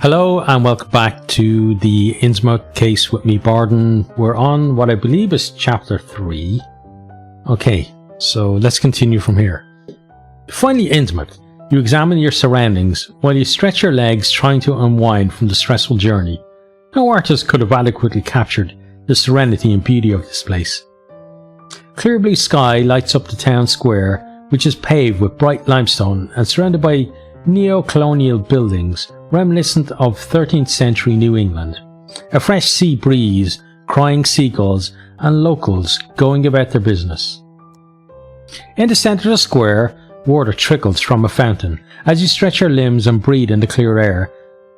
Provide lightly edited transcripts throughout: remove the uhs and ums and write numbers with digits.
Hello and welcome back to the Innsmouth Case with me, Bardon. We're on what I believe is chapter 3. Okay, so let's continue from here. Finally, Innsmouth. You examine your surroundings while you stretch your legs trying to unwind from the stressful journey. No artist could have adequately captured the serenity and beauty of this place. Clear blue sky lights up the town square, which is paved with bright limestone and surrounded by neo-colonial buildings reminiscent of 13th century New England. A fresh sea breeze, crying seagulls and locals going about their business. In the centre of the square, water trickles from a fountain. As you stretch your limbs and breathe in the clear air,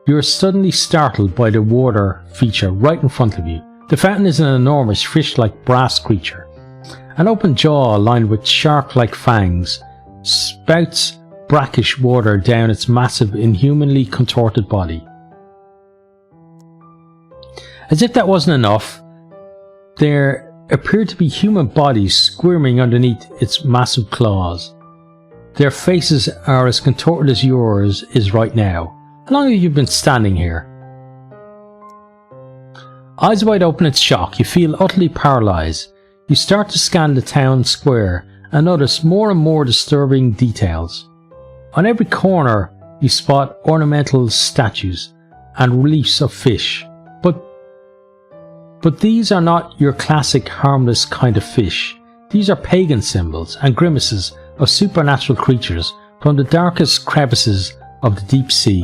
you are suddenly startled by the water feature right in front of you. The fountain is an enormous fish-like brass creature. An open jaw lined with shark-like fangs spouts brackish water down its massive, inhumanly contorted body. As if that wasn't enough, there appeared to be human bodies squirming underneath its massive claws. Their faces are as contorted as yours is right now. How long have you been standing here? Eyes wide open in shock, you feel utterly paralysed. You start to scan the town square and notice more and more disturbing details. On every corner you spot ornamental statues and reliefs of fish, but these are not your classic harmless kind of fish. These are pagan symbols and grimaces of supernatural creatures from the darkest crevices of the deep sea.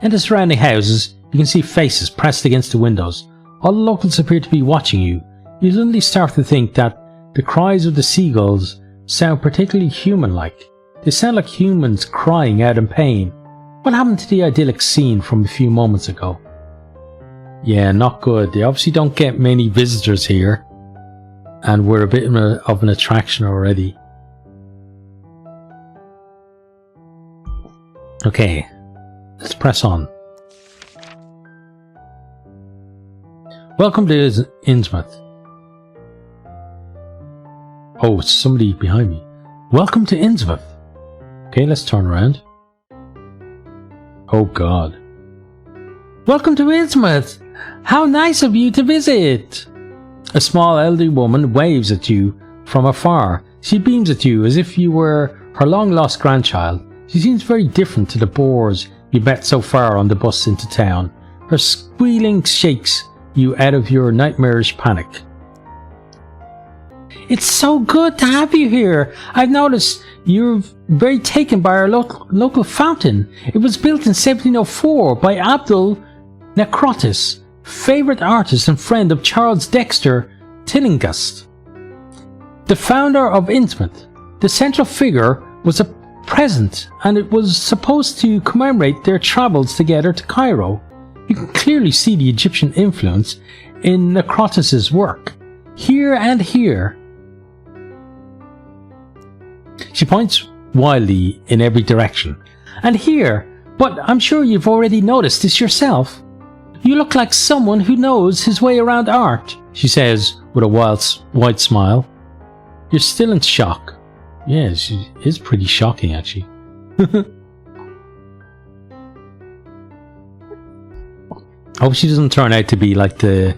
In the surrounding houses you can see faces pressed against the windows. All the locals appear to be watching you. You suddenly start to think that the cries of the seagulls sound particularly human-like. They sound like humans crying out in pain. What happened to the idyllic scene from a few moments ago? Yeah, not good. They obviously don't get many visitors here, and we're a bit of an attraction already. Okay, let's press on. Welcome to Innsmouth. Oh, it's somebody behind me. Welcome to Innsmouth. Okay, let's turn around. Oh God. Welcome to Innsmouth. How nice of you to visit. A small elderly woman waves at you from afar. She beams at you as if you were her long-lost grandchild. She seems very different to the boors you met so far on the bus into town. Her squealing shakes you out of your nightmarish panic. It's so good to have you here. I've noticed you're very taken by our local fountain. It was built in 1704 by Abdul Necrotis, favourite artist and friend of Charles Dexter Tillinghast, the founder of Innsmouth. The central figure was a present, and it was supposed to commemorate their travels together to Cairo. You can clearly see the Egyptian influence in Necrotis's work, here and here. She points wildly in every direction. And here, but I'm sure you've already noticed this yourself. You look like someone who knows his way around art, she says with a wide smile. You're still in shock. Yeah, she is pretty shocking actually. Hope she doesn't turn out to be like the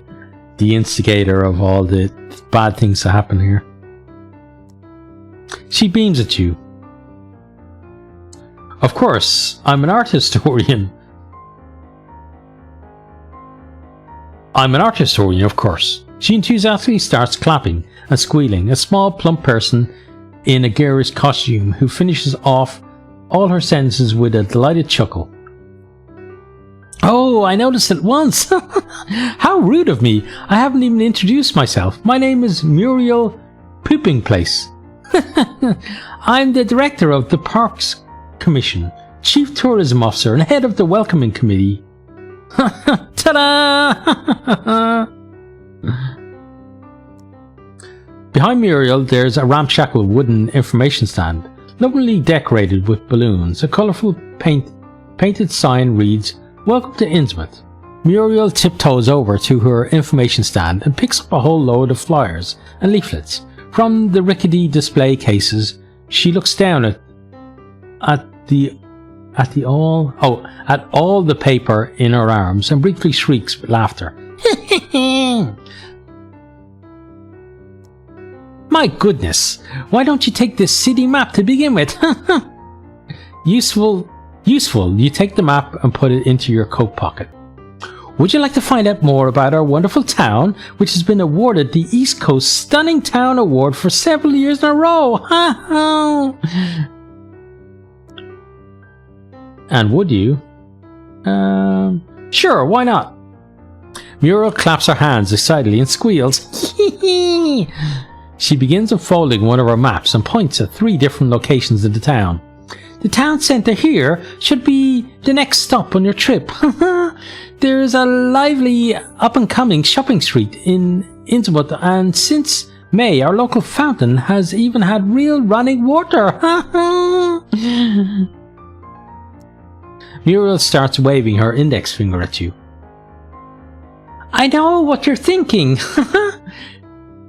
instigator of all the bad things that happen here. She beams at you. Of course, I'm an art historian. Of course. She enthusiastically starts clapping and squealing, a small plump person in a garish costume who finishes off all her sentences with a delighted chuckle. Oh, I noticed at once. How rude of me. I haven't even introduced myself. My name is Muriel Pooping Place. I'm the director of the Parks Commission, chief tourism officer and head of the welcoming committee. Ta-da! Behind Muriel there's a ramshackle wooden information stand, lovingly decorated with balloons. A colourful painted sign reads, "Welcome to Innsmouth." Muriel tiptoes over to her information stand and picks up a whole load of flyers and leaflets. From the rickety display cases, she looks down at the at all the paper in her arms and briefly shrieks with laughter. My goodness, why don't you take this city map to begin with? Useful. You take the map and put it into your coat pocket. Would you like to find out more about our wonderful town, which has been awarded the East Coast Stunning Town Award for several years in a row? And would you? Sure, why not? Muriel claps her hands excitedly and squeals. She begins unfolding one of her maps and points at 3 different locations in the town. The town centre here should be the next stop on your trip. There's a lively up-and-coming shopping street in Innsmouth, and since May our local fountain has even had real running water. Muriel starts waving her index finger at you. I know what you're thinking.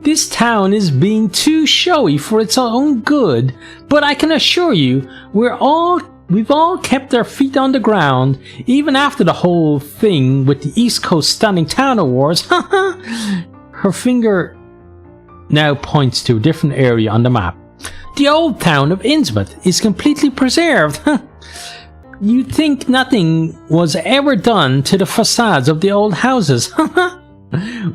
This town is being too showy for its own good, but I can assure you we've all kept our feet on the ground, even after the whole thing with the East Coast Stunning Town Awards. Her finger now points to a different area on the map. The old town of Innsmouth is completely preserved. You'd think nothing was ever done to the facades of the old houses.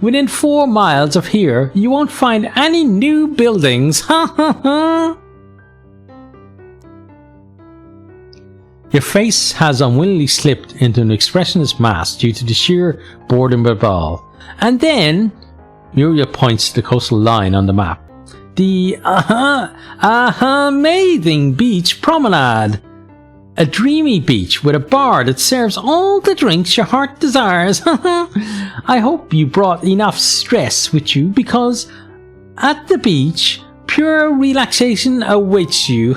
Within 4 miles of here, you won't find any new buildings. Your face has unwillingly slipped into an expressionless mask due to the sheer boredom of it all. And then, Muriel points to the coastal line on the map. The amazing beach promenade. A dreamy beach with a bar that serves all the drinks your heart desires. I hope you brought enough stress with you, because at the beach, pure relaxation awaits you.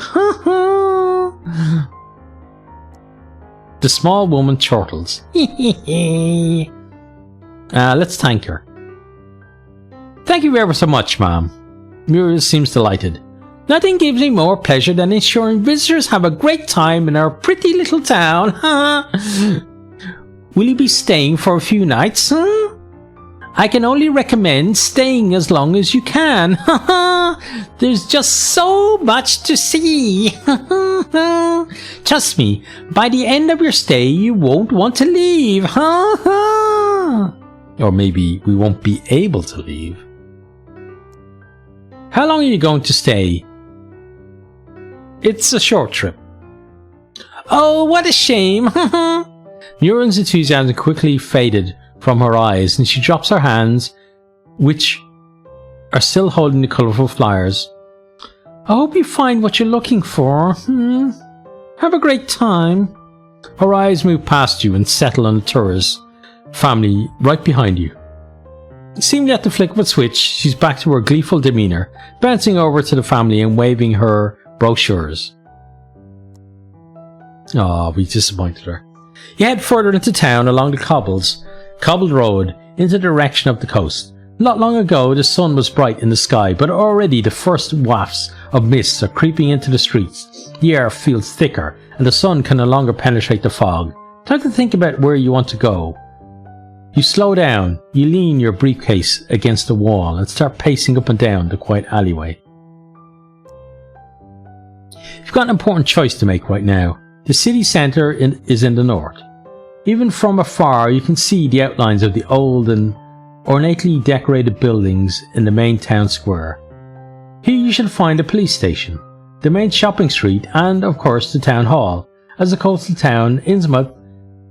The small woman chortles. Let's thank her. Thank you ever so much, ma'am. Muriel seems delighted. Nothing gives me more pleasure than ensuring visitors have a great time in our pretty little town. Will you be staying for a few nights? I can only recommend staying as long as you can. There's just so much to see. Trust me, by the end of your stay you won't want to leave. Or maybe we won't be able to leave. How long are you going to stay? It's a short trip. Oh, what a shame. Muriel's enthusiasm quickly faded from her eyes, and she drops her hands, which are still holding the colourful flyers. I hope you find what you're looking for. Have a great time. Her eyes move past you and settle on the tourist family right behind you. Seemingly at the flick of a switch, she's back to her gleeful demeanour, bouncing over to the family and waving her brochures. Oh, we disappointed her. You head further into town along the cobbled road into the direction of the coast. Not long ago the sun was bright in the sky, but already the first wafts of mist are creeping into the streets. The air feels thicker and the sun can no longer penetrate the fog. Time to think about where you want to go. You slow down, you lean your briefcase against the wall and start pacing up and down the quiet alleyway. You've got an important choice to make right now. The city centre is in the north. Even from afar you can see the outlines of the old and ornately decorated buildings in the main town square. Here you shall find a police station, the main shopping street, and of course the town hall. As a coastal town, Innsmouth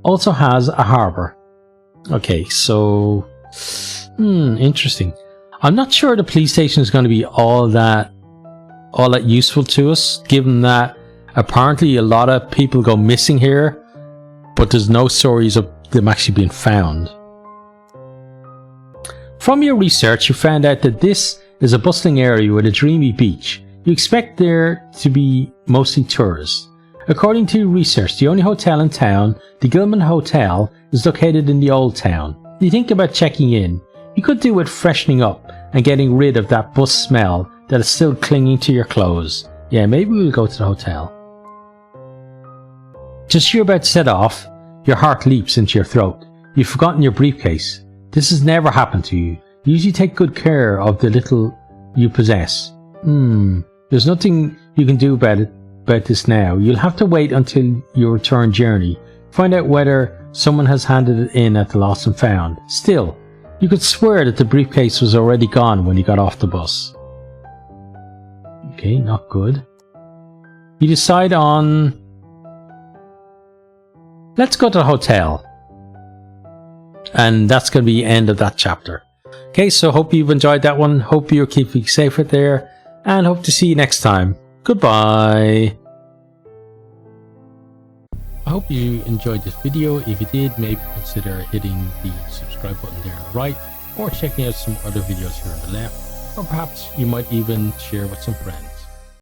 also has a harbour. Okay, so interesting. I'm not sure the police station is going to be all that useful to us, given that apparently a lot of people go missing here, but there's no stories of them actually being found. From your research, you found out that this is a bustling area with a dreamy beach. You expect there to be mostly tourists. According to your research, the only hotel in town, the Gilman Hotel, is located in the old town. You think about checking in. You could do with freshening up and getting rid of that bus smell that is still clinging to your clothes. Yeah, maybe we'll go to the hotel. Just as you're about to set off, your heart leaps into your throat. You've forgotten your briefcase. This has never happened to you. You usually take good care of the little you possess. There's nothing you can do about this now. You'll have to wait until your return journey. Find out whether someone has handed it in at the Lost and Found. Still, you could swear that the briefcase was already gone when you got off the bus. Okay, not good. You decide on... Let's go to the hotel. And that's going to be the end of that chapter. Okay, so hope you've enjoyed that one. Hope you're keeping safe out there. And hope to see you next time. Goodbye. I hope you enjoyed this video. If you did, maybe consider hitting the subscribe button there on the right, or checking out some other videos here on the left, or perhaps you might even share with some friends.